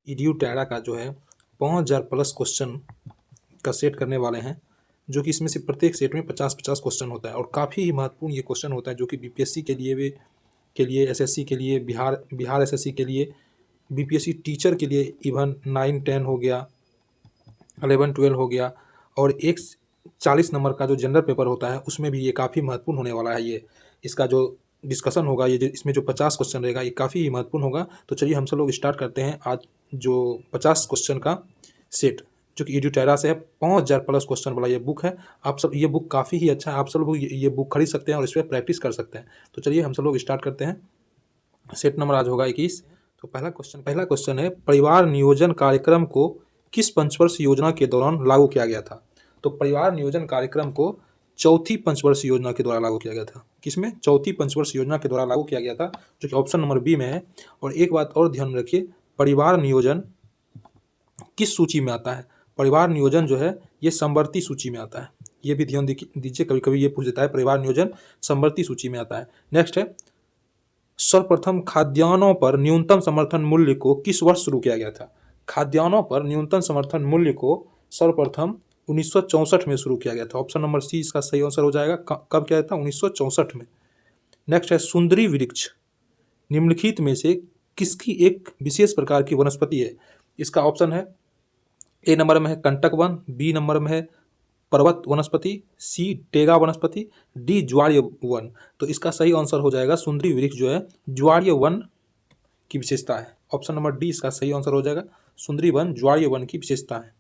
EDU Terra का जो है 5000 प्लस क्वेश्चन का सेट करने वाले हैं, जो कि इसमें से प्रत्येक सेट में 50-50 क्वेश्चन होता है और काफ़ी ही महत्वपूर्ण ये क्वेश्चन होता है, जो कि बीपीएससी के लिए एसएससी के लिए, बिहार एसएससी के लिए, बीपीएससी टीचर के लिए, इवन 9-10 हो गया, 11-12 हो गया, और एक 40 नंबर का जो जनरल पेपर होता है उसमें भी ये काफ़ी महत्वपूर्ण होने वाला है। ये इसका जो डिस्कशन होगा, ये जो इसमें जो 50 क्वेश्चन रहेगा, ये काफ़ी ही महत्वपूर्ण होगा। तो चलिए हम सब लोग स्टार्ट करते हैं आज जो 50 क्वेश्चन का सेट, जो कि ईडीयू से है। 5000 प्लस क्वेश्चन वाला ये बुक है। आप सब, ये बुक काफ़ी ही अच्छा है, आप सब लोग ये बुक खरीद सकते हैं और इस पर प्रैक्टिस कर सकते हैं। तो चलिए हम सब लोग स्टार्ट करते हैं। सेट नंबर आज होगा 21। तो पहला क्वेश्चन है, परिवार नियोजन कार्यक्रम को किस पंचवर्षीय योजना के दौरान लागू किया गया था? तो परिवार नियोजन कार्यक्रम को चौथी पंचवर्षीय योजना के द्वारा लागू किया गया था। किसमें? चौथी पंचवर्षीय योजना के द्वारा लागू किया गया था, जो कि ऑप्शन नंबर बी में है। और एक बात और ध्यान में रखिए, परिवार नियोजन किस सूची में आता है? परिवार नियोजन जो है ये समवर्ती सूची में आता है। ये भी ध्यान दीजिए, कभी कभी ये पूछ देता है, परिवार नियोजन समवर्ती सूची में आता है। नेक्स्ट है, सर्वप्रथम खाद्यान्नों पर न्यूनतम समर्थन मूल्य को किस वर्ष शुरू किया गया था? खाद्यान्नों पर न्यूनतम समर्थन मूल्य को सर्वप्रथम 1964 में शुरू किया गया था। ऑप्शन नंबर सी इसका सही आंसर हो जाएगा। कब किया गया था? 1964 में। नेक्स्ट है, सुंदरी वृक्ष निम्नलिखित में से किसकी एक विशेष प्रकार की वनस्पति है? इसका ऑप्शन है, ए नंबर में है कंटक वन, बी नंबर में है पर्वत वनस्पति, सी टेगा वनस्पति, डी ज्वारीय वन। तो इसका सही आंसर हो जाएगा, सुंदरी वृक्ष जो है ज्वारीय वन की विशेषता है। ऑप्शन नंबर डी इसका सही आंसर हो जाएगा, सुंदरी वन ज्वारीय वन की विशेषता है।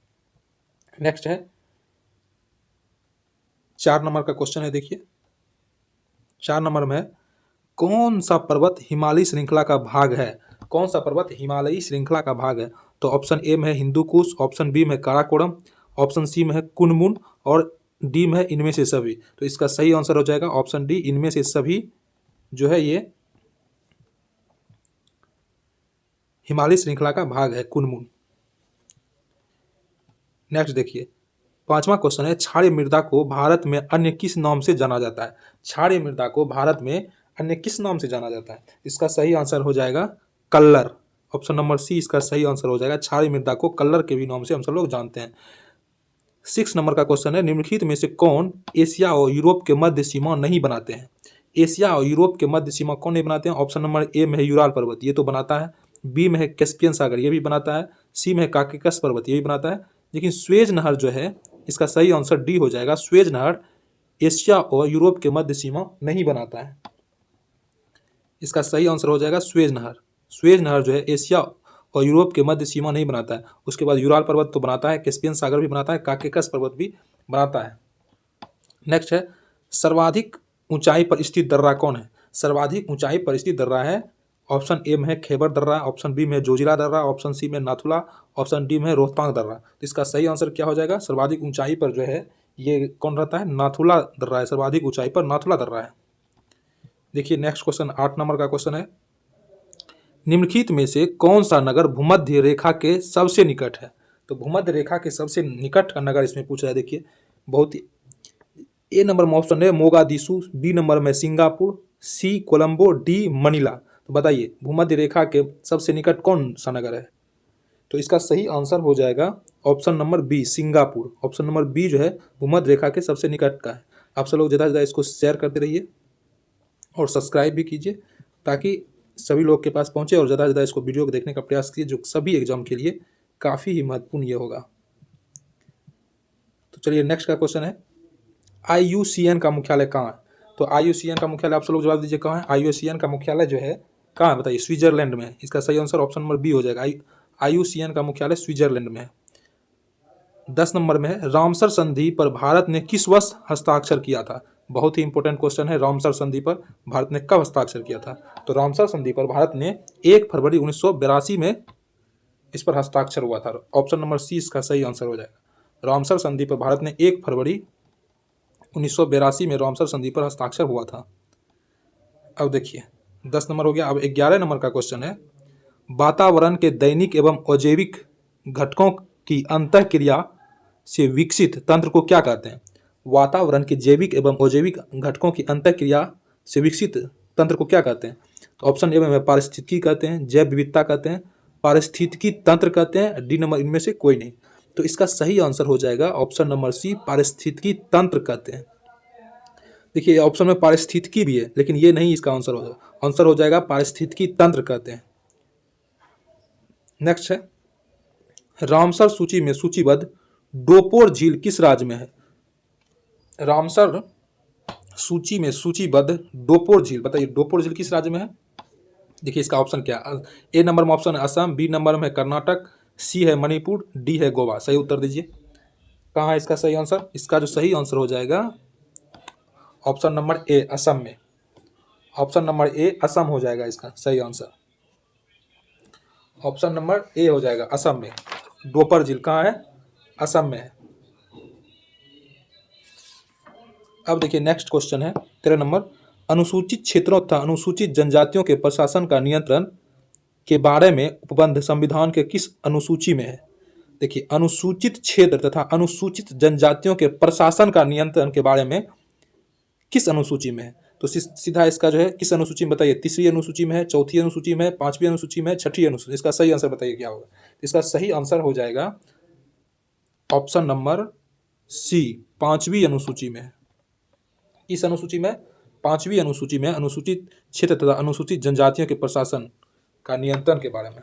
नेक्स्ट है 4 नंबर का क्वेश्चन है, देखिए 4 नंबर में है, कौन सा पर्वत हिमालयी श्रृंखला का भाग है? कौन सा पर्वत हिमालयी श्रृंखला का भाग है? तो ऑप्शन ए में है हिंदू कुश, ऑप्शन बी में काराकोरम, ऑप्शन सी में है कुनमुन, और डी में है इनमें से सभी। तो इसका सही आंसर हो जाएगा ऑप्शन डी, इनमें से सभी जो है ये हिमालयी श्रृंखला का भाग है, कुनमुन। नेक्स्ट देखिए 5वां क्वेश्चन है, क्षारीय मृदा को भारत में अन्य किस नाम से जाना जाता है? क्षारीय मृदा को भारत में अन्य किस नाम से जाना जाता है? इसका सही आंसर हो जाएगा कल्लर। ऑप्शन नंबर सी इसका सही आंसर हो जाएगा, क्षारीय मृदा को कल्लर के भी नाम से हम सब लोग जानते हैं। 6 नंबर का क्वेश्चन है, निम्नलिखित में से कौन एशिया और यूरोप के मध्य सीमा नहीं बनाते हैं? एशिया और यूरोप के मध्य सीमा कौन नहीं बनाते हैं? ऑप्शन नंबर ए में है यूराल पर्वत, ये तो बनाता है, बी में है कैस्पियन सागर, ये भी बनाता है, सी में है काकेकस पर्वत, ये भी बनाता है। लेकिन स्वेज नहर जो है, इसका सही आंसर डी हो जाएगा, स्वेज नहर एशिया और यूरोप के मध्य सीमा नहीं बनाता है। इसका सही आंसर हो जाएगा स्वेज नहर। स्वेज नहर जो है एशिया और यूरोप के मध्य सीमा नहीं बनाता है। उसके बाद यूराल पर्वत तो बनाता है, कैस्पियन सागर भी बनाता है, काकेकस पर्वत भी बनाता है। नेक्स्ट है, सर्वाधिक ऊंचाई पर स्थित दर्रा कौन है? सर्वाधिक ऊंचाई पर स्थित दर्रा है, ऑप्शन ए में है खैबर दर्रा, ऑप्शन बी में जोजिला दर्रा, ऑप्शन सी में नाथुला, ऑप्शन डी में रोहतांग दर्रा। तो इसका सही आंसर क्या हो जाएगा? सर्वाधिक ऊंचाई पर जो है ये कौन रहता है? नाथुला दर्रा है, सर्वाधिक ऊंचाई पर नाथुला दर्रा है। देखिए नेक्स्ट क्वेश्चन 8 नंबर का क्वेश्चन है, निम्नलिखित में से कौन सा नगर भूमध्य रेखा के सबसे निकट है? तो भूमध्य रेखा के सबसे निकट का नगर इसमें पूछ रहा है। देखिए बहुत ही, ए नंबर में ऑप्शन है मोगादिशु, बी नंबर में सिंगापुर, सी कोलंबो, डी मनीला। तो बताइए भूमध्य रेखा के सबसे निकट कौन सा नगर है? तो इसका सही आंसर हो जाएगा option number B, Singapore. Option number B जो है भूमध्य रेखा के सबसे निकट का है। आप सब लोग ज़्यादा से ज़्यादा इसको शेयर करते रहिए और सब्सक्राइब भी कीजिए, ताकि सभी लोग के पास पहुँचे, और ज़्यादा से ज़्यादा इसको वीडियो को देखने का प्रयास कीजिए, जो सभी एग्जाम के लिए काफ़ी ही महत्वपूर्ण ये होगा। तो चलिए नेक्स्ट का क्वेश्चन है, IUCN का मुख्यालय कहाँ है? तो IUCN का मुख्यालय आप सब लोग जवाब दीजिए कहाँ है? IUCN का मुख्यालय जो है कहाँ है बताइए? स्विट्जरलैंड में। इसका सही आंसर ऑप्शन नंबर बी हो जाएगा, IUCN का मुख्यालय स्विट्जरलैंड में है। 10 नंबर में है, रामसर संधि पर भारत ने किस वर्ष हस्ताक्षर किया था? बहुत ही इंपॉर्टेंट क्वेश्चन है, रामसर संधि पर भारत ने कब हस्ताक्षर किया था? तो रामसर संधि पर भारत ने 1 फरवरी 1982 में इस पर हस्ताक्षर हुआ था। ऑप्शन नंबर सी इसका सही आंसर हो जाएगा, रामसर संधि पर भारत ने 1 फरवरी 1982 में रामसर संधि पर हस्ताक्षर हुआ था। अब देखिए 10 नंबर हो गया। अब 11 नंबर का क्वेश्चन है, वातावरण के दैनिक एवं अजैविक घटकों की अंतःक्रिया से विकसित तंत्र को क्या कहते हैं? वातावरण के जैविक एवं अजैविक घटकों की अंतःक्रिया से विकसित तंत्र को क्या कहते हैं? तो ऑप्शन ए में पारिस्थितिकी कहते हैं, जैव विविधता कहते हैं, पारिस्थितिकी तंत्र कहते हैं, डी नंबर इनमें से कोई नहीं। तो इसका सही आंसर हो जाएगा ऑप्शन नंबर सी, पारिस्थितिकी तंत्र कहते हैं। देखिए ऑप्शन में पारिस्थितिकी भी है, लेकिन ये नहीं इसका आंसर होगा, आंसर हो जाएगा पारिस्थितिकी तंत्र कहते हैं। नेक्स्ट है, रामसर सूची में सूचीबद्ध डोपोर झील किस राज्य में है? रामसर सूची में सूचीबद्ध डोपोर झील, बताइए डोपोर झील किस राज्य में है? देखिए इसका ऑप्शन क्या है, ए नंबर में ऑप्शन है असम, बी नंबर में है कर्नाटक, सी है मणिपुर, डी है गोवा। सही उत्तर दीजिए, कहाँ है इसका सही आंसर? इसका जो सही आंसर हो जाएगा ऑप्शन नंबर ए, असम में। ऑप्शन नंबर ए असम हो जाएगा इसका सही आंसर। ऑप्शन नंबर ए हो जाएगा असम में। डोपर झील कहाँ है? असम में है। अब देखिए नेक्स्ट क्वेश्चन है 13 नंबर, अनुसूचित क्षेत्रों तथा अनुसूचित जनजातियों के प्रशासन का नियंत्रण के बारे में उपबंध संविधान के किस अनुसूची में है? देखिए अनुसूचित क्षेत्र तथा अनुसूचित जनजातियों के प्रशासन का नियंत्रण के बारे में किस अनुसूची में है? तो सीधा इसका जो है किस अनुसूची में बताइए, तीसरी अनुसूची में है, चौथी अनुसूची में है, पांचवी अनुसूची में है, छठी अनुसूची। इसका सही आंसर बताइए क्या होगा? इसका सही आंसर हो जाएगा ऑप्शन नंबर सी, पांचवी अनुसूची में है। किस अनुसूची में? पांचवी अनुसूची में, अनुसूचित क्षेत्र तथा अनुसूचित जनजातियों के प्रशासन का नियंत्रण के बारे में।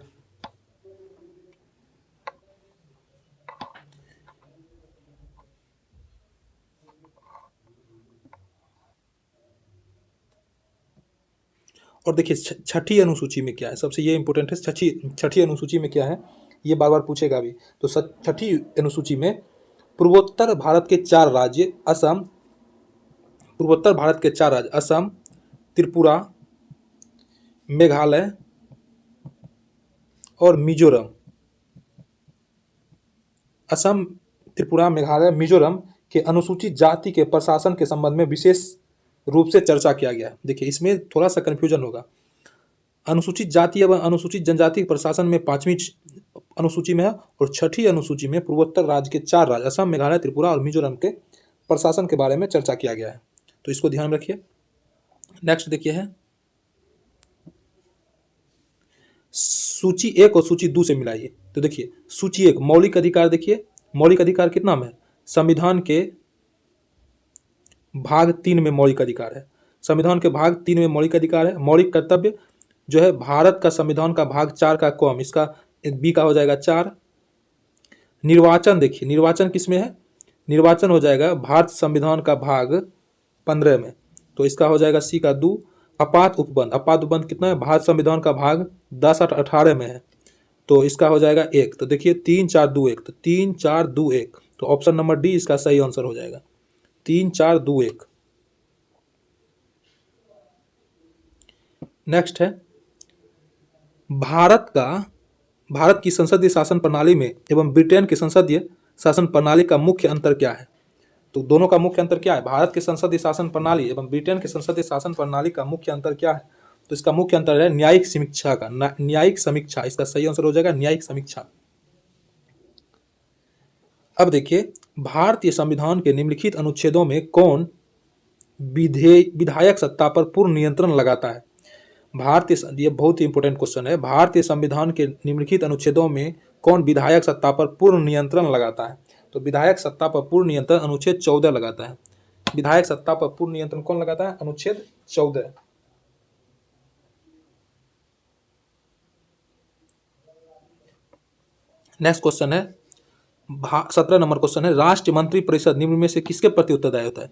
और देखिए छठी अनुसूची में क्या है, सबसे ये इंपॉर्टेंट है। छठी अनुसूची में क्या है, ये बार बार पूछेगा भी। तो छठी अनुसूची में पूर्वोत्तर भारत के 4 राज्य असम, पूर्वोत्तर भारत के 4 राज्य असम, त्रिपुरा, मेघालय और मिजोरम, असम, त्रिपुरा, मेघालय, मिजोरम के अनुसूचित जाति के प्रशासन के संबंध में विशेष रूप से चर्चा किया गया। देखिए इसमें थोड़ा सा कन्फ्यूजन होगा। अनुसूचित जाति एवं अनुसूचित जनजाति प्रशासन में 5वीं अनुसूची में है, और छठी अनुसूची में पूर्वोत्तर राज्य के 4 राज्य असम, मेघालय, त्रिपुरा और मिजोरम के प्रशासन के बारे में चर्चा किया गया है। तो इसको ध्यान रखिए। नेक्स्ट देखिए है सूची 1 और सूची 2 से मिलाइए। तो देखिए सूची 1 मौलिक अधिकार, देखिए मौलिक अधिकार कितना में है? संविधान के भाग 3 में मौलिक अधिकार है। संविधान के भाग 3 में मौलिक अधिकार है। मौलिक कर्तव्य जो है भारत का संविधान का भाग 4 का कॉम, इसका बी का हो जाएगा 4। निर्वाचन, देखिए निर्वाचन किसमें है? निर्वाचन हो जाएगा भारत संविधान का भाग 15 में, तो इसका हो जाएगा सी का 2। आपात उपबंध, आपात उपबंध कितना है? भारत संविधान का भाग 10, 8, 18 में है, तो इसका हो जाएगा 1। तो देखिए 3, 4, 2, 1, तो 3, 4, 2, 1, तो ऑप्शन नंबर डी इसका सही आंसर हो जाएगा 3, 4, 2, 1। नेक्स्ट है भारत की संसदीय शासन प्रणाली में एवं ब्रिटेन की संसदीय शासन प्रणाली का मुख्य अंतर क्या है? तो दोनों का मुख्य अंतर क्या है? भारत के संसदीय शासन प्रणाली एवं ब्रिटेन के संसदीय शासन प्रणाली का मुख्य अंतर क्या है? तो इसका मुख्य अंतर है न्यायिक समीक्षा का, न्यायिक समीक्षा। इसका सही आंसर हो जाएगा न्यायिक समीक्षा। अब देखिए भारतीय संविधान के निम्नलिखित अनुच्छेदों में कौन विधायक सत्ता पर पूर्ण नियंत्रण लगाता है? ये बहुत ही इंपॉर्टेंट क्वेश्चन है। भारतीय संविधान के निम्नलिखित अनुच्छेदों में कौन विधायक सत्ता पर पूर्ण नियंत्रण लगाता है? तो विधायक सत्ता पर पूर्ण नियंत्रण अनुच्छेद 14 लगाता है। विधायक सत्ता पर पूर्ण नियंत्रण कौन लगाता है? अनुच्छेद 14। नेक्स्ट क्वेश्चन है 17 नंबर क्वेश्चन है, राज्य मंत्री परिषद निम्न में से किसके प्रति उत्तरदायी होता है?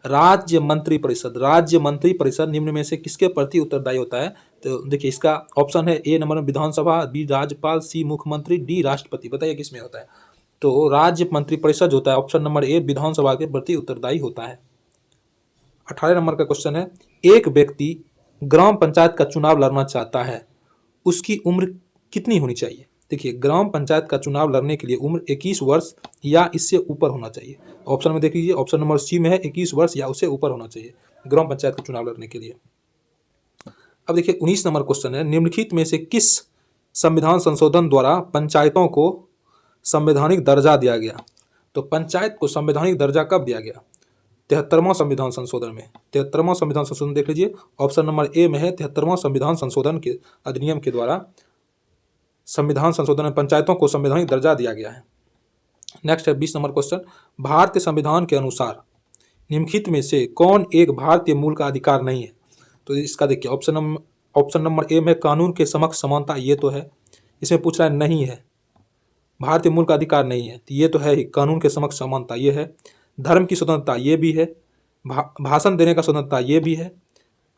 राज्य मंत्री परिषद निम्न में से किसके प्रति उत्तरदायी होता है? तो देखिए इसका ऑप्शन है ए नंबर में विधानसभा, बी राज्यपाल, सी मुख्यमंत्री, डी राष्ट्रपति। बताइए किसमें होता है? तो राज्य मंत्री परिषद होता है ऑप्शन नंबर ए, विधानसभा के प्रति उत्तरदायी होता है। 18 नंबर का क्वेश्चन है, एक व्यक्ति ग्राम पंचायत का चुनाव लड़ना चाहता है, उसकी उम्र कितनी होनी चाहिए? देखिए ग्राम पंचायत का चुनाव लड़ने के लिए उम्र 21 वर्ष या इससे ऊपर होना चाहिए। ऑप्शन में देख लीजिए, ऑप्शन नंबर सी में है 21 वर्ष या उससे ऊपर होना चाहिए ग्राम पंचायत का चुनाव लड़ने के लिए। अब देखिए 19 नंबर क्वेश्चन है, निम्नलिखित में से किस संविधान संशोधन द्वारा पंचायतों को संवैधानिक दर्जा दिया गया? तो पंचायत को संवैधानिक दर्जा कब दिया गया? 73वां संविधान संशोधन में। 73वां संविधान संशोधन देख लीजिए, ऑप्शन नंबर ए में है 73वां संविधान संशोधन के अधिनियम के द्वारा संविधान संशोधन में पंचायतों को संवैधानिक दर्जा दिया गया है। नेक्स्ट है 20 नंबर क्वेश्चन, भारतीय संविधान के अनुसार निम्नलिखित में से कौन एक भारतीय मूल का अधिकार नहीं है? तो इसका देखिए ऑप्शन नंबर ए में कानून के समक्ष समानता, ये तो है। इसमें पूछ रहा है नहीं है, भारतीय मूल का अधिकार नहीं है, तो ये तो है ही, कानून के समक्ष समानता ये है। धर्म की स्वतंत्रता ये भी है, भाषण देने का स्वतंत्रता ये भी है,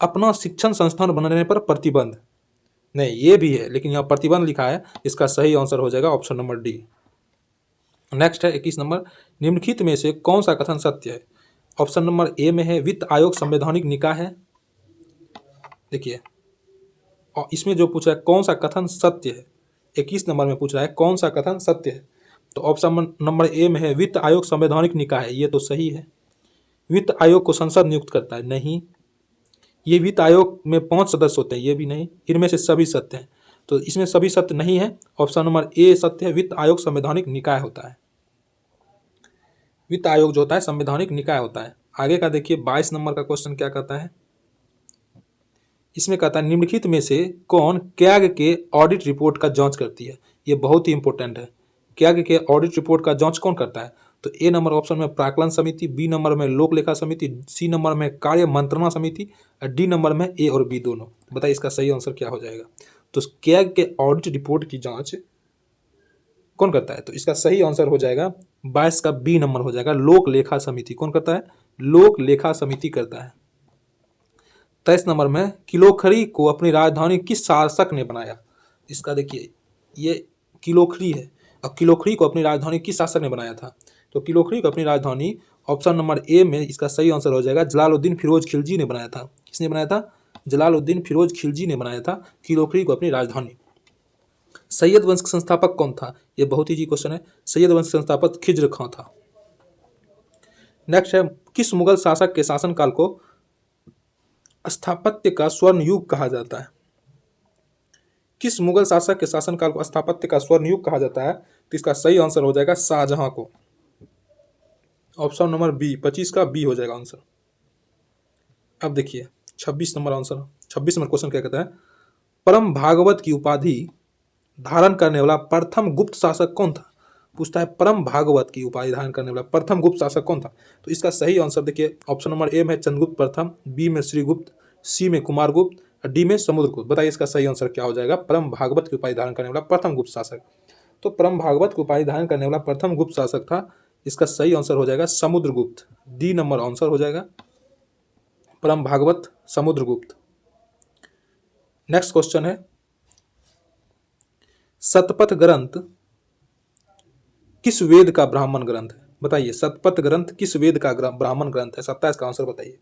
अपना शिक्षण संस्थान बनाने पर प्रतिबंध नहीं, ये भी है, लेकिन यहाँ प्रतिबंध लिखा है, इसका सही आंसर हो जाएगा ऑप्शन नंबर डी। नेक्स्ट है 21 नंबर, निम्नलिखित में से कौन सा कथन सत्य है? ऑप्शन नंबर ए में है वित्त आयोग संवैधानिक निकाय है। देखिए, और इसमें जो पूछ रहा है कौन सा कथन सत्य है, 21 नंबर में पूछ रहा है कौन सा कथन सत्य है, तो ऑप्शन नंबर ए में है वित्त आयोग संवैधानिक निकाय है, ये तो सही है। वित्त आयोग को संसद नियुक्त करता है, नहीं। ये वित्त आयोग में 5 सदस्य होते हैं, ये भी नहीं। इनमें से सभी सत्य हैं, तो इसमें सभी सत्य नहीं है, ऑप्शन नंबर ए सत्य है, वित्त आयोग संवैधानिक निकाय होता है। वित्त आयोग जो होता है संवैधानिक निकाय होता है। आगे का देखिए 22 नंबर का क्वेश्चन क्या कहता है, इसमें कहता है निम्नलिखित में से कौन कैग के ऑडिट रिपोर्ट का जांच करती है? ये बहुत ही इंपॉर्टेंट है। कैग के ऑडिट रिपोर्ट का जांच कौन करता है? तो ए नंबर ऑप्शन में प्राक्कलन समिति, बी नंबर में लोक लेखा समिति, सी नंबर में कार्य मंत्रणा समिति और डी नंबर में ए और बी दोनों। बताइए इसका सही आंसर क्या हो जाएगा? तो कैग के ऑडिट रिपोर्ट की जांच कौन करता है? तो इसका सही आंसर हो जाएगा 22 का बी नंबर हो जाएगा, लोक लेखा समिति। कौन करता है? लोक लेखा समिति करता है। 23 नंबर में किलोखरी को अपनी राजधानी किस शासक ने बनाया? इसका देखिए, ये किलोखरी है, और किलोखरी को अपनी राजधानी किस शासक ने बनाया था? तो किलोखरी को अपनी राजधानी ऑप्शन नंबर ए में इसका सही आंसर हो जाएगा जलालुद्दीन फिरोज खिलजी ने बनाया था। किसने बनाया था? जलालुद्दीन फिरोज खिलजी ने बनाया था किलोखरी को अपनी राजधानी। सैयद वंश का संस्थापक कौन था? ये बहुत ही क्वेश्चन है। सैयद वंश का संस्थापक खिज्र खां था। नेक्स्ट है, किस मुगल शासक के शासनकाल को स्थापत्य का स्वर्ण युग कहा जाता है? किस मुगल शासक के शासनकाल को स्थापत्य का स्वर्ण युग कहा जाता है? तो इसका सही आंसर हो जाएगा शाहजहां को। ऑप्शन नंबर बी, 25 का बी हो जाएगा आंसर। अब देखिए 26 नंबर आंसर, 26 नंबर क्वेश्चन क्या कहता है, परम भागवत की उपाधि धारण करने वाला प्रथम गुप्त शासक कौन था? पूछता है परम भागवत की उपाधि धारण करने वाला प्रथम गुप्त शासक कौन था? तो इसका सही आंसर देखिए, ऑप्शन नंबर ए में चंद्रगुप्त प्रथम, बी में श्रीगुप्त, सी में कुमारगुप्त और डी में समुद्रगुप्त। बताइए इसका सही आंसर क्या हो जाएगा? परम भागवत की उपाधि धारण करने वाला प्रथम गुप्त शासक। तो परम भागवत की उपाधि धारण करने वाला प्रथम गुप्त शासक था, इसका सही आंसर हो जाएगा समुद्रगुप्त। डी नंबर आंसर हो जाएगा, परम भागवत समुद्रगुप्त। नेक्स्ट क्वेश्चन है, शतपथ ग्रंथ किस वेद का ब्राह्मण ग्रंथ है? बताइए शतपथ ग्रंथ किस वेद का ब्राह्मण ग्रंथ है? 27 का आंसर बताइए।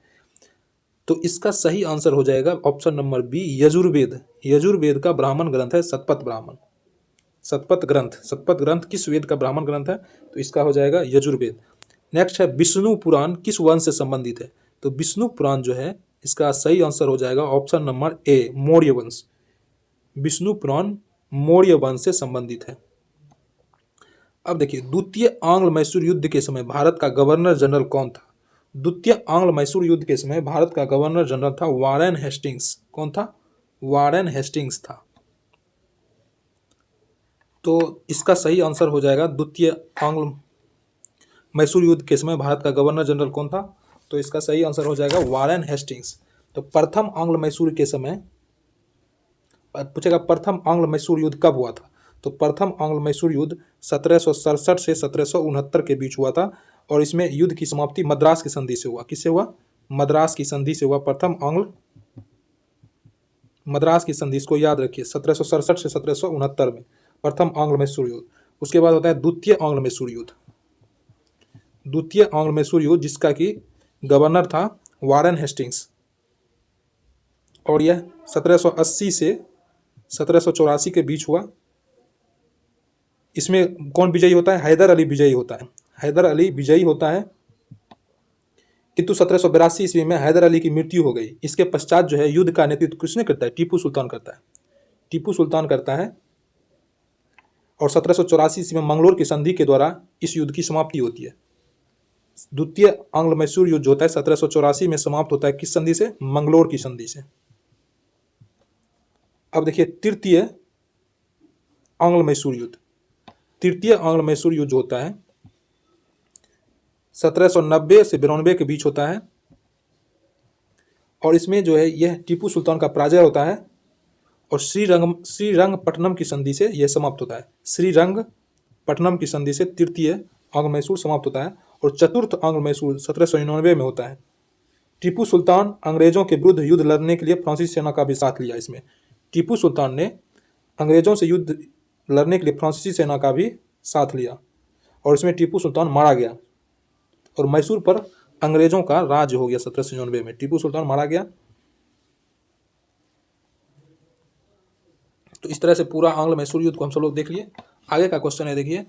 तो इसका सही आंसर हो जाएगा option number B, Yajurveda. Yajurveda का ब्राह्मण ग्रंथ है शतपथ ब्राह्मण। शतपथ ग्रंथ किस वेद का ब्राह्मण ग्रंथ है? तो इसका हो जाएगा यजुर्वेद। नेक्स्ट है, विष्णु पुराण किस वंश से संबंधित है? तो विष्णु पुराण जो है इसका सही आंसर हो जाएगा ऑप्शन नंबर ए, मौर्य वंश। विष्णु पुराण मौर्य वंश से संबंधित है। अब देखिए, द्वितीय आंग्ल मैसूर युद्ध के समय भारत का गवर्नर जनरल कौन था? द्वितीय आंग्ल मैसूर युद्ध के समय भारत का गवर्नर जनरल था वारेन हेस्टिंग्स। कौन था? वारेन हेस्टिंग्स था। तो इसका सही आंसर हो जाएगा द्वितीय आंग्ल मैसूर युद्ध के समय भारत का गवर्नर जनरल कौन था? तो इसका सही आंसर हो जाएगा वारेन हेस्टिंग्स। तो प्रथम आंग्ल मैसूर के समय पूछेगा प्रथम आंग्ल मैसूर युद्ध कब हुआ था? तो प्रथम आंग्ल मैसूर युद्ध 1767 से 1769 के बीच हुआ था, और इसमें युद्ध की समाप्ति मद्रास की संधि से हुआ। किससे हुआ? मद्रास की संधि से हुआ प्रथम आंग्ल मद्रास की संधि, इसको याद रखिए, 1767 से 1769 में प्रथम आंग्ल मैसूर युद्ध। उसके बाद होता है द्वितीय आंग्ल मैसूर युद्ध। द्वितीय आंग्ल मैसूर युद्ध जिसका कि गवर्नर था वारेन हेस्टिंग्स, और यह 1780 से 1784 के बीच हुआ। इसमें कौन विजयी होता है? हैदर अली विजयी होता है। हैदर अली विजयी होता है, किंतु 1782 ईस्वी में हैदर अली की मृत्यु हो गई। इसके पश्चात जो है युद्ध का नेतृत्व किसने करता है? टीपू सुल्तान करता है। टीपू सुल्तान करता है, और 1784 ईस्वी में मंगलोर की संधि के द्वारा इस युद्ध की समाप्ति होती है। द्वितीय आंग्ल मैसूर युद्ध जो होता है 1784 में समाप्त होता है, किस संधि से? मंगलोर की संधि से। अब देखिए तृतीय आंग्ल मैसूर युद्ध। तृतीय आंग्ल मैसूर युद्ध जो होता है 1790 से 92 के बीच होता है, और इसमें जो है यह टीपू सुल्तान का पराजय होता है और श्रीरंगपट्टनम की संधि से यह समाप्त होता है। श्रीरंगपट्टनम की संधि से तृतीय आंग्ल मैसूर समाप्त होता है और चतुर्थ आंग्ल मैसूर 1799 में होता है। टीपू सुल्तान अंग्रेजों के विरुद्ध युद्ध लड़ने के लिए फ्रांसीसी सेना का भी साथ लिया। इसमें टीपू सुल्तान ने अंग्रेजों से युद्ध लड़ने के लिए फ्रांसीसी सेना का भी साथ लिया और इसमें टीपू सुल्तान मारा गया और मैसूर पर अंग्रेजों का राज हो गया। 1799 में टीपू सुल्तान मारा गया। तो इस तरह से पूरा आंग्ल मैसूर युद्ध को हम सब लोग देख लिए। आगे का क्वेश्चन है, देखिए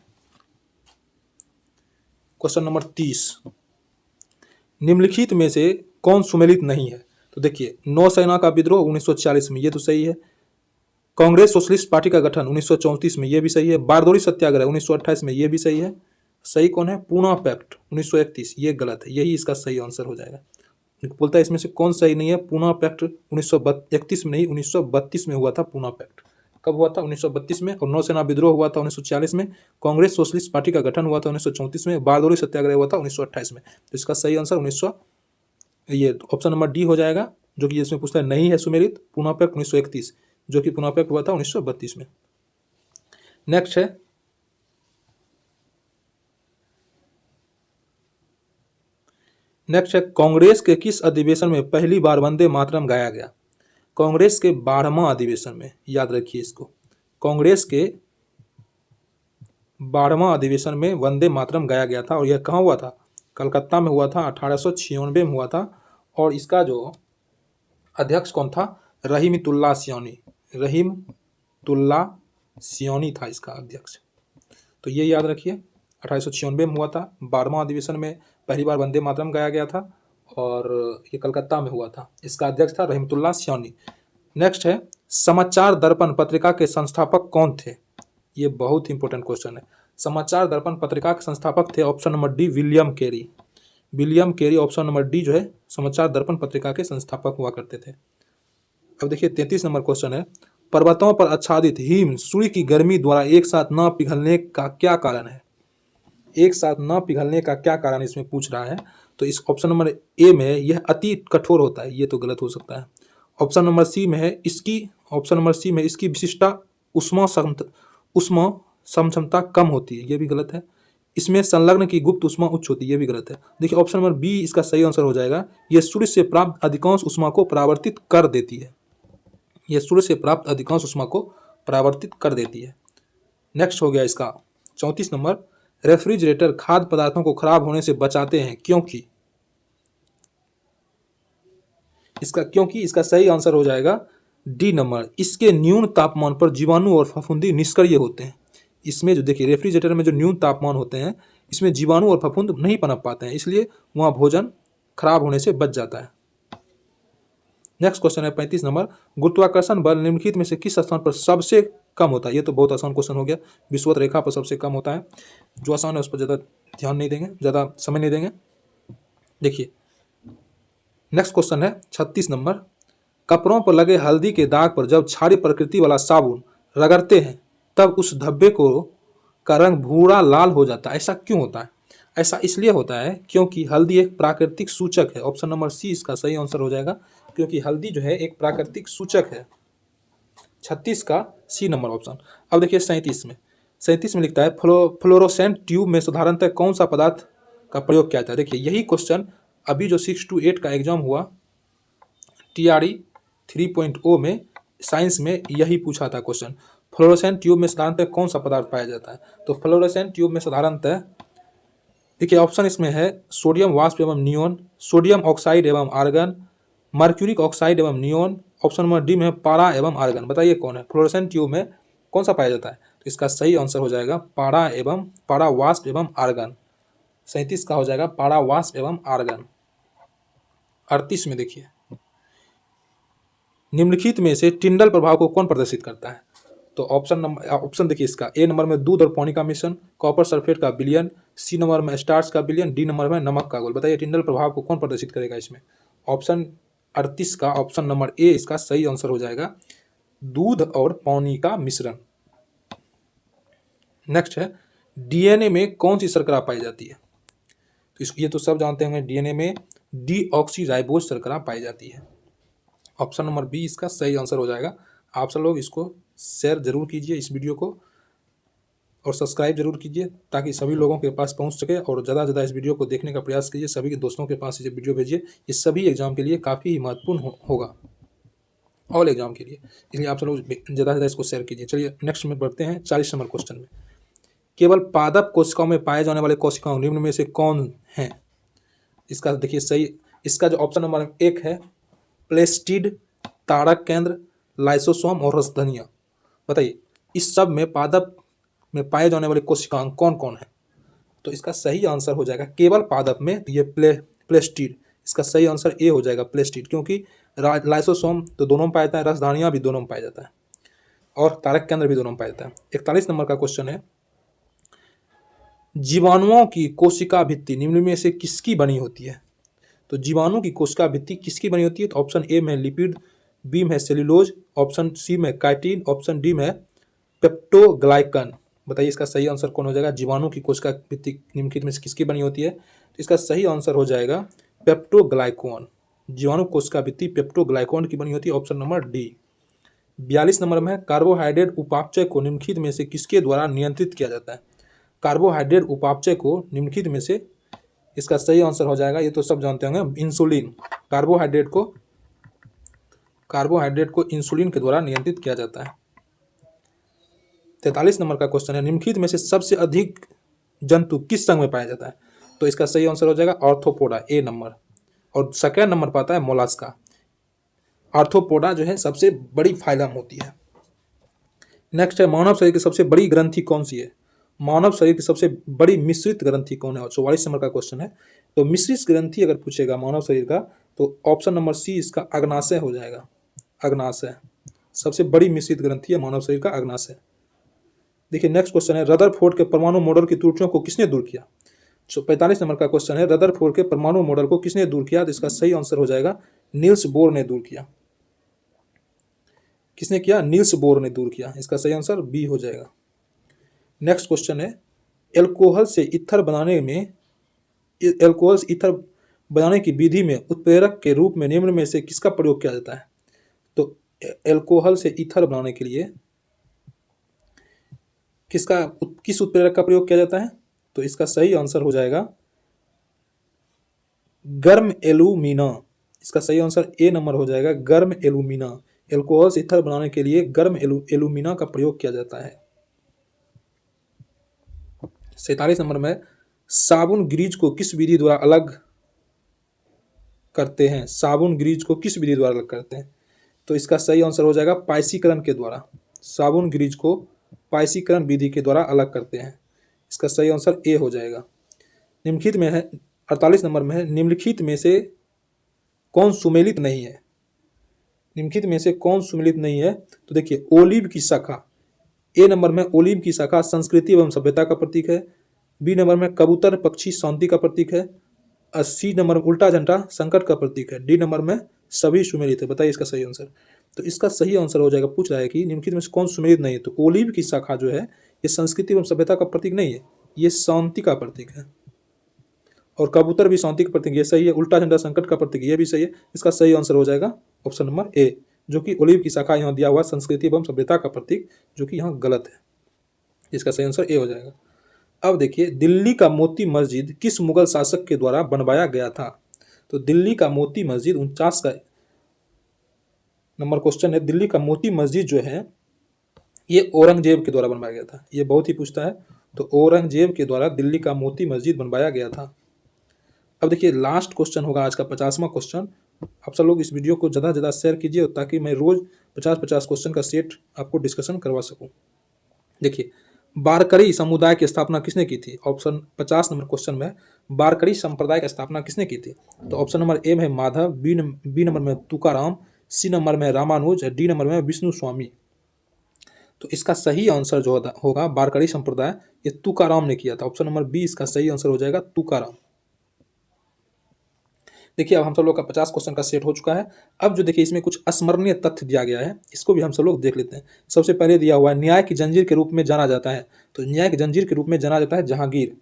क्वेश्चन नंबर 30, निम्नलिखित में से कौन सुमेलित नहीं है? तो देखिए, नौसेना का विद्रोह 1940 में, ये तो सही है। कांग्रेस सोशलिस्ट पार्टी का गठन 1934 में, ये भी सही है। बारदौरी सत्याग्रह 1928 में, ये भी सही है। सही कौन है? पूना पैक्ट 1931, ये गलत है, यही इसका सही आंसर हो जाएगा। बोलता है इसमें से कौन सही नहीं है? पूना पैक्ट 1931 में नहीं, 1932 में हुआ था पूना पैक्ट। कब हुआ था? 1932 में। और नौसेना विद्रोह हुआ था 1940 में। कांग्रेस सोशलिस्ट पार्टी का गठन हुआ था 1934 में। बारदौरी सत्याग्रह हुआ था 1928 में। तो इसका सही आंसर ये ऑप्शन नंबर डी हो जाएगा, जो कि इसमें पूछता है नहीं है सुमेलित। पूना पैक्ट 1931, जो कि पूना पैक्ट हुआ था 1932 में। नेक्स्ट है कांग्रेस के किस अधिवेशन में पहली बार वंदे मातरम गाया गया? कांग्रेस के 12वां अधिवेशन में, याद रखिए इसको। कांग्रेस के 12वां अधिवेशन में वंदे मातरम गाया गया था और यह कहाँ हुआ था? कलकत्ता में हुआ था, 1896 में हुआ था। और इसका जो अध्यक्ष कौन था? रहीमतुल्लाह सियोनी। रहीमतुल्लाह सियोनी था इसका अध्यक्ष। तो ये याद रखिए, 1896 में हुआ था। 12वां अधिवेशन में पहली बार वंदे मातरम गाया गया था और ये कलकत्ता में हुआ था। इसका अध्यक्ष था रहीमतुल्लाह सियोनी। नेक्स्ट है, समाचार दर्पण पत्रिका के संस्थापक कौन थे? ये बहुत इंपॉर्टेंट क्वेश्चन है। समाचार दर्पण पत्रिका के संस्थापक थे option number D William Carey. William Carey option number D जो है समाचार दर्पण पत्रिका के संस्थापक हुआ करते थे। अब देखिए 33 नंबर क्वेश्चन है, पर्वतों पर आच्छादित हिम सूर्य की गर्मी द्वारा एक साथ न पिघलने का क्या कारण है? एक साथ न पिघलने का क्या कारण इसमें पूछ रहा है। तो इस ऑप्शन नंबर ए में यह अति कठोर होता है, ये तो गलत हो सकता है। ऑप्शन नंबर सी में है इसकी विशिष्टता उष्मा समक्षमता कम होती है, ये भी गलत है। इसमें संलग्न की गुप्त उष्मा उच्च होती है, ये भी गलत है। देखिए ऑप्शन नंबर बी इसका सही आंसर हो जाएगा। यह सूर्य से प्राप्त अधिकांश उष्मा को परावर्तित कर देती है। यह सूर्य से प्राप्त अधिकांश उष्मा को परावर्तित कर देती है। नेक्स्ट हो गया इसका 34 नंबर, रेफ्रिजरेटर खाद्य पदार्थों को खराब होने से बचाते हैं क्योंकि? इसका सही आंसर हो जाएगा डी नंबर, इसके न्यून तापमान पर जीवाणु और फफूंदी निष्क्रिय होते हैं। इसमें जो देखिए रेफ्रिजरेटर में जो न्यून तापमान होते हैं, इसमें जीवाणु और फफूंद नहीं पनप पाते हैं, इसलिए वहाँ भोजन खराब होने से बच जाता है। नेक्स्ट क्वेश्चन है 35 नंबर, गुरुत्वाकर्षण बल निम्नलिखित में से किस स्थान पर सबसे कम होता है? ये तो बहुत आसान क्वेश्चन हो गया। विषुवत रेखा पर सबसे कम होता है। जो आसान है उस पर ज़्यादा ध्यान नहीं देंगे, ज़्यादा समय नहीं देंगे। देखिए नेक्स्ट क्वेश्चन है 36 नंबर, कपड़ों पर लगे हल्दी के दाग पर जब क्षारीय प्रकृति वाला साबुन रगड़ते हैं तब उस धब्बे का रंग भूरा लाल हो जाता है, ऐसा क्यों होता है? ऐसा इसलिए होता है क्योंकि हल्दी एक प्राकृतिक सूचक है। ऑप्शन नंबर सी इसका सही आंसर हो जाएगा, क्योंकि हल्दी जो है एक प्राकृतिक सूचक है। 36 का सी नंबर ऑप्शन। अब देखिए 37 में लिखता है, फ्लोरोसेंट ट्यूब में साधारणतः कौन सा पदार्थ का प्रयोग किया जाता है? देखिए यही क्वेश्चन अभी जो 6 to 8 का एग्जाम हुआ TRE 3.0 में साइंस में यही पूछा था क्वेश्चन। फ्लोरोसेंट ट्यूब में साधारणतः कौन सा पदार्थ पाया जाता है? तो फ्लोरोसेंट ट्यूब में साधारणतः देखिए ऑप्शन इसमें है सोडियम वाष्प एवं नियोन, सोडियम ऑक्साइड एवं आर्गन, मर्क्यूरिक ऑक्साइड एवं नियोन। ऑप्शन नंबर डी में पारा एवं आर्गन। बताइए कौन है? फ्लोरोसेंट ट्यूब में कौन सा पाया जाता है? तो इसका सही आंसर हो जाएगा पारा वाष्प एवं आर्गन। 37 का हो जाएगा पारा वाष्प एवं आर्गन। 38 में देखिए, निम्नलिखित में से टिंडल प्रभाव को कौन प्रदर्शित करता है? तो ऑप्शन देखिए इसका, ए नंबर में दूध और पानी का मिश्रण, कॉपर सल्फेट का विलयन, सी नंबर में स्टार्च का विलयन, डी नंबर में नमक का घोल। बताइए टिंडल प्रभाव को कौन प्रदर्शित करेगा इसमें? ऑप्शन 38 का ऑप्शन नंबर ए इसका सही आंसर हो जाएगा, दूध और पानी का मिश्रण। नेक्स्ट है डीएनए में कौन सी शर्करा पाई जाती है? तो ये तो सब जानते होंगे, डीएनए में डीऑक्सीराइबोज शर्करा पाई जाती है। ऑप्शन नंबर बी इसका सही आंसर हो जाएगा। आप सब लोग इसको शेयर जरूर कीजिए इस वीडियो को, और सब्सक्राइब जरूर कीजिए ताकि सभी लोगों के पास पहुंच सके, और ज़्यादा से ज़्यादा इस वीडियो को देखने का प्रयास कीजिए, सभी के दोस्तों के पास ये वीडियो भेजिए। ये सभी एग्जाम के लिए काफ़ी महत्वपूर्ण होगा, ऑल एग्जाम के लिए, इसलिए आप सब लोग ज़्यादा से ज़्यादा इसको शेयर कीजिए। चलिए नेक्स्ट में बढ़ते हैं 40 नंबर क्वेश्चन में। केवल पादप कोशिकाओं में पाए जाने वाले कोशिकाओं निम्न में से कौन हैं? इसका देखिए सही, इसका जो ऑप्शन नंबर 1 है प्लेस्टिड, तारक केंद्र, लाइसोसोम और रसधनिया। बताइए इस सब में पादप में पाए जाने वाले कोशिकांग कौन कौन है? तो इसका सही आंसर हो जाएगा केवल पादप में ये प्लेस्टिड। इसका सही आंसर ए हो जाएगा प्लेस्टिड, क्योंकि लाइसोसोम तो दोनों में पाया जाता है, रसधानियाँ भी दोनों में पाया जाता है, और तारक केंद्र भी दोनों में पाया जाता है। 41 नंबर का क्वेश्चन है जीवाणुओं की कोशिका भित्ति निम्न में से किसकी बनी होती है? तो जीवाणु की कोशिका भित्ति किसकी बनी होती है? तो ऑप्शन ए में लिपिड, बी में सेल्यूलोज, ऑप्शन सी में काइटिन, ऑप्शन डी में पेप्टोग्लाइकन। बताइए इसका सही आंसर कौन हो जाएगा? जीवाणु की कोशिका भित्ति निम्नलिखित में से किसकी बनी होती है? तो इसका सही आंसर हो जाएगा पेप्टोग्लाइकॉन। जीवाणु कोशिका भित्ति पेप्टोग्लाइकॉन की बनी होती है, ऑप्शन नंबर डी। 42 नंबर में कार्बोहाइड्रेट उपापचय को निम्नलिखित में से किसके द्वारा नियंत्रित किया जाता है? कार्बोहाइड्रेट उपापचय को निम्नलिखित में से, इसका सही आंसर हो जाएगा, ये तो सब जानते होंगे, इंसुलिन। कार्बोहाइड्रेट को इंसुलिन के द्वारा नियंत्रित किया जाता है। 43 नंबर का क्वेश्चन है निम्नलिखित में से सबसे अधिक जंतु किस संघ में पाया जाता है? तो इसका सही आंसर हो जाएगा आर्थ्रोपोडा, ए नंबर। और सेकेंड नंबर पाता है मोलास्का। आर्थ्रोपोडा जो है सबसे बड़ी फाइलम होती है। नेक्स्ट है मानव शरीर की सबसे बड़ी ग्रंथि कौन सी है? मानव शरीर की सबसे बड़ी मिश्रित ग्रंथि कौन है? और 44 नंबर का क्वेश्चन है। तो मिश्रित ग्रंथि अगर पूछेगा मानव शरीर का, तो ऑप्शन नंबर सी इसका अग्नाशय हो जाएगा। अग्नाशय सबसे बड़ी मिश्रित ग्रंथि है मानव शरीर का, अग्नाशय। देखिए नेक्स्ट क्वेश्चन है रदरफोर्ड के परमाणु मॉडल की त्रुटियों को किसने दूर किया? 45 नंबर का क्वेश्चन है रदरफोर्ड के परमाणु मॉडल को किसने दूर किया? तो इसका सही आंसर हो जाएगा नील्स बोर ने दूर किया। किसने किया? नील्स बोर ने दूर किया। इसका सही आंसर बी हो जाएगा। नेक्स्ट क्वेश्चन है एल्कोहल से ईथर बनाने की विधि में उत्प्रेरक के रूप में निम्न में से किसका प्रयोग किया जाता है? तो एल्कोहल से ईथर बनाने के लिए किस उत्प्रेरक का प्रयोग किया जाता है? तो इसका सही आंसर हो जाएगा गर्म एल्यूमिना। इसका सही आंसर ए नंबर हो जाएगा, गर्म एल्यूमिना। एल्कोहल से ईथर बनाने के लिए गर्म एल्यूमिना का प्रयोग किया जाता है। 47 नंबर में साबुन ग्रीज को किस विधि द्वारा अलग करते हैं? साबुन ग्रीज को किस विधि द्वारा अलग करते हैं? तो इसका सही आंसर हो जाएगा पाइसीकरण के द्वारा। साबुन ग्रीज को पाइसीकरण विधि के द्वारा अलग करते हैं। इसका सही आंसर ए हो जाएगा। निम्नलिखित में है 48 नंबर में है निम्नलिखित में से कौन सुमेलित नहीं है? निम्नलिखित में से कौन सुमेलित नहीं है? तो देखिए ओलिव की शाखा, ए नंबर में ओलिव की शाखा संस्कृति एवं सभ्यता का प्रतीक है। बी नंबर में कबूतर पक्षी शांति का प्रतीक है। सी नंबर में उल्टा झंडा संकट का प्रतीक है। डी नंबर में सभी सुमेलित है। बताइए इसका सही आंसर। तो इसका सही आंसर हो जाएगा, पूछ रहा है कि निम्नलिखित में से कौन सुमेलित नहीं है? तो ओलिव की शाखा जो है ये संस्कृति एवं सभ्यता का प्रतीक नहीं है, ये शांति का प्रतीक है। और कबूतर भी शांति का प्रतीक, ये सही है। उल्टा झंडा संकट का प्रतीक, ये भी सही है। इसका सही आंसर हो जाएगा ऑप्शन नंबर ए, जो कि ओलिव की शाखा यहाँ दिया हुआ संस्कृति एवं सभ्यता का प्रतीक, जो कि यहाँ गलत है। इसका सही आंसर ए हो जाएगा। अब देखिए दिल्ली का मोती मस्जिद किस मुगल शासक के द्वारा बनवाया गया था? तो दिल्ली का मोती मस्जिद 49 का नंबर क्वेश्चन है। दिल्ली का मोती मस्जिद जो है ये औरंगजेब के द्वारा बनवाया गया था। ये बहुत ही पूछता है। तो औरंगजेब के द्वारा दिल्ली का मोती मस्जिद बनवाया गया था। अब देखिए लास्ट क्वेश्चन होगा आज का 50वां क्वेश्चन। आप सब लोग इस वीडियो को ज़्यादा से ज़्यादा शेयर कीजिए ताकि मैं रोज़ 50-50 क्वेश्चन का सेट आपको डिस्कशन करवा सकूं। देखिए वारकरी समुदाय की स्थापना किसने की थी? ऑप्शन 50 नंबर क्वेश्चन में वारकरी संप्रदाय की स्थापना किसने की थी? तो ऑप्शन नंबर ए में माधव, बी नंबर में तुकाराम, सी नंबर में रामानुज, डी नंबर में विष्णु स्वामी। तो इसका सही आंसर जो होगा वारकरी संप्रदाय, ये तुकाराम ने किया था। ऑप्शन नंबर बी इसका सही आंसर हो जाएगा तुकाराम। देखिए अब हम सब लोग का 50 क्वेश्चन का सेट हो चुका है। अब जो देखिए इसमें कुछ अस्मरणीय तथ्य दिया गया है, इसको भी हम सब लोग देख लेते हैं। सबसे पहले दिया हुआ है न्याय की जंजीर के रूप में जाना जाता है, तो न्याय की जंजीर के रूप में जाना जाता है जहांगीर।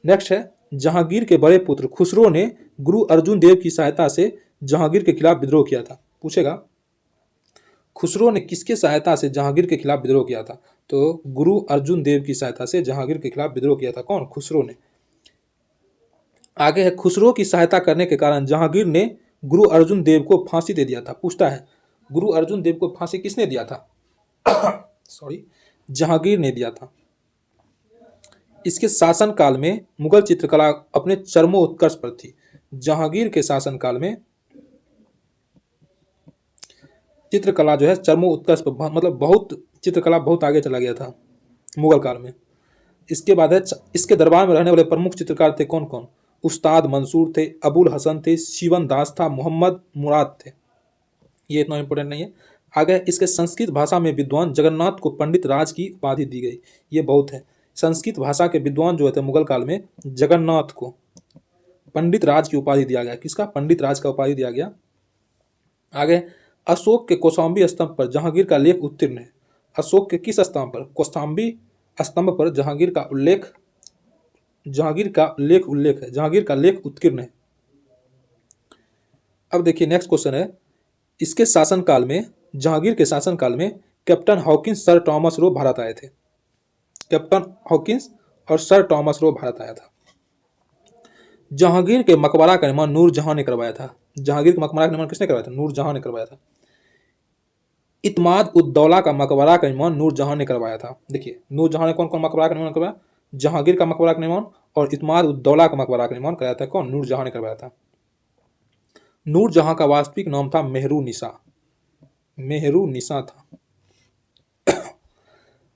नेक्स्ट है जहांगीर के बड़े पुत्र खुसरो ने गुरु अर्जुन देव की सहायता से जहांगीर के खिलाफ विद्रोह किया था। पूछेगा खुसरो ने किसके सहायता से जहांगीर के खिलाफ विद्रोह किया था, तो गुरु अर्जुन देव की सहायता से जहांगीर के खिलाफ विद्रोह किया था। कौन? खुसरो ने। आगे है खुसरो की सहायता करने के कारण जहांगीर ने गुरु अर्जुन देव को फांसी दे दिया था। पूछता है गुरु अर्जुन देव को फांसी किसने दिया था? सॉरी, जहांगीर ने दिया था। इसके शासनकाल में मुगल चित्रकला अपने चरमोत्कर्ष पर थी। जहांगीर के शासनकाल में चित्रकला जो है चरमोत्कर्ष पर, मतलब बहुत चित्रकला बहुत आगे चला गया था मुगल काल में। इसके बाद है इसके दरबार में रहने वाले प्रमुख चित्रकार थे कौन कौन? उस्ताद मंसूर थे, अबुल हसन थे, शिवन दास था, मोहम्मद मुराद थे। ये इतना इंपॉर्टेंट नहीं है। आगे इसके संस्कृत भाषा में विद्वान जगन्नाथ को पंडित राज की उपाधि दी गई। ये बहुत है। संस्कृत भाषा के विद्वान जो थे मुगल काल में जगन्नाथ को पंडित राज की उपाधि दिया गया। किसका? पंडित राज का उपाधि दिया गया। आगे अशोक के कौशाम्बी स्तंभ पर जहांगीर का लेख उत्तीर्ण है। अशोक के किस स्तंभ पर? कौशाम्बी स्तंभ पर जहांगीर का लेख है, जहांगीर का लेख उत्कीर्ण है। अब देखिए नेक्स्ट क्वेश्चन है इसके शासनकाल में, जहांगीर के शासनकाल में captain Hawkins sir Thomas Roe Bharat आए थे। कैप्टन हॉकिंस और सर टॉमस रो भारत आया था। जहांगीर के मकबरा का निर्माण नूरजहां ने करवाया था। जहांगीर के मकबरा का निर्माण किसने करवाया था? नूरजहां ने करवाया था। इत्माद उद्दौला का मकबरा का निर्माण नूरजहां ने करवाया था। देखिए नूरजहां ने कौन कौन मकबरा का निर्माण करवाया? जहांगीर का मकबरा का निर्माण और इत्माद उद्दौला का मकबरा का निर्माण कराया था कौन? नूरजहां ने करवाया था। नूरजहां का वास्तविक नाम था मेहरू निसा था।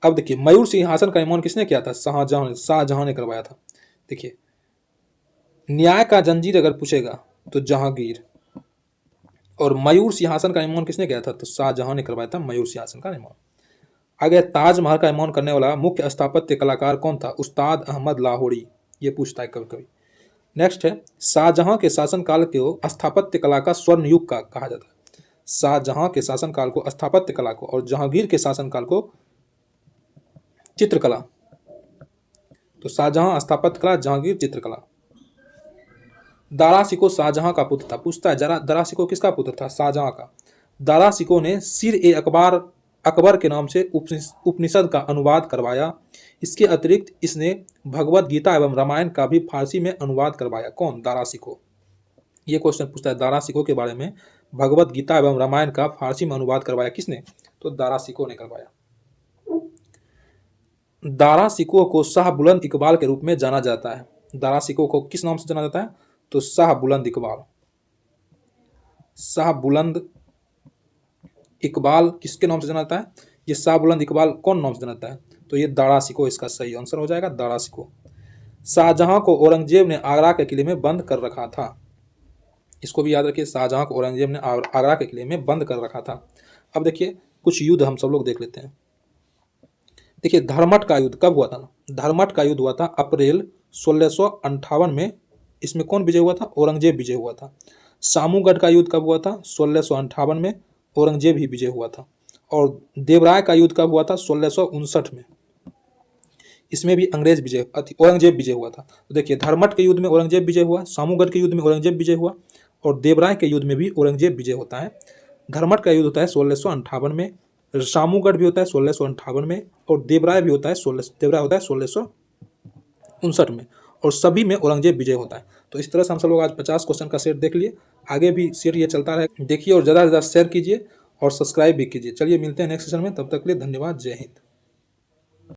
अब देखिए मयूर सिंहासन का निर्माण किसने किया था? शाहजहां ने करवाया था। देखिए न्याय का जंजीर अगर पूछेगा तो जहांगीर, और मयूर सिंहासन का निर्माण किसने किया था? तो शाहजहां ने करवाया था मयूर सिंहासन का निर्माण। आगे ताजमहल का निर्माण करने वाला मुख्य स्थापत्य कलाकार कौन था? उस्ताद अहमद लाहौरी। ये पूछता है कभी कभी। नेक्स्ट है शाहजहां के शासनकाल को स्थापत्य कला का स्वर्ण युग का कहा जाता है। शाहजहां के शासनकाल को स्थापत्य कला को और जहांगीर के शासनकाल को चित्रकला। तो शाहजहां स्थापत्य कला, जहांगीर चित्रकला। दारा शिकोह शाहजहां का पुत्र था। पूछता है दारा शिकोह किसका पुत्र था? शाहजहां का। दारा शिकोह ने सिर ए अकबर के नाम से उपनिषद का अनुवाद करवाया। इसके अतिरिक्त इसने भगवत गीता एवं रामायण का भी फारसी में अनुवाद करवाया। कौन? दारा शिकोह। ये क्वेश्चन पूछता है दारा शिकोह के बारे में, भगवत गीता एवं रामायण का फारसी में अनुवाद करवाया किसने? तो दारा शिकोह ने करवाया। दारा शिकोह को शाह बुलंद इकबाल के रूप में जाना जाता है। दारा शिकोह को किस नाम से जाना जाता है? तो शाह बुलंद इकबाल। शाह बुलंद इकबाल किसके नाम से जाना जाता है? ये शाह बुलंद इकबाल कौन नाम से जाना जाता है? तो ये दारा शिकोह इसका सही आंसर हो जाएगा, दारा शिकोह। शाहजहां को औरंगजेब ने आगरा के किले में बंद कर रखा था। इसको भी याद रखिए, शाहजहां को औरंगजेब ने आगरा के किले में बंद कर रखा था। अब देखिए कुछ युद्ध हम सब लोग देख लेते हैं। देखिए धर्मट का युद्ध कब हुआ था? धर्मट का युद्ध हुआ था अप्रैल 1658 में। इसमें कौन विजय हुआ था? औरंगजेब विजय हुआ था। सामूगढ़ का युद्ध कब हुआ था? 1658 में। औरंगजेब ही विजय हुआ था। और देवराय का युद्ध कब हुआ था? 1659 में। इसमें भी औरंगजेब विजय हुआ था। तो देखिए धर्मट के युद्ध में औरंगजेब विजय हुआ, सामूगढ़ के युद्ध में औरंगजेब विजय हुआ, और देवराय के युद्ध में भी औरंगजेब विजय होता है। धर्मट का युद्ध होता है 1658 में, सामूगढ़ भी होता है 1658 में, और देवराय भी होता है 1659 में, और सभी में औरंगजेब विजय होता है। तो इस तरह से हम सब लोग आज 50 क्वेश्चन का सेट देख लिए। आगे भी सेट ये चलता रहे, देखिए और ज़्यादा से ज़्यादा शेयर कीजिए और सब्सक्राइब भी कीजिए। चलिए मिलते हैं नेक्स्ट सेशन में, तब तक के लिए धन्यवाद। जय हिंद।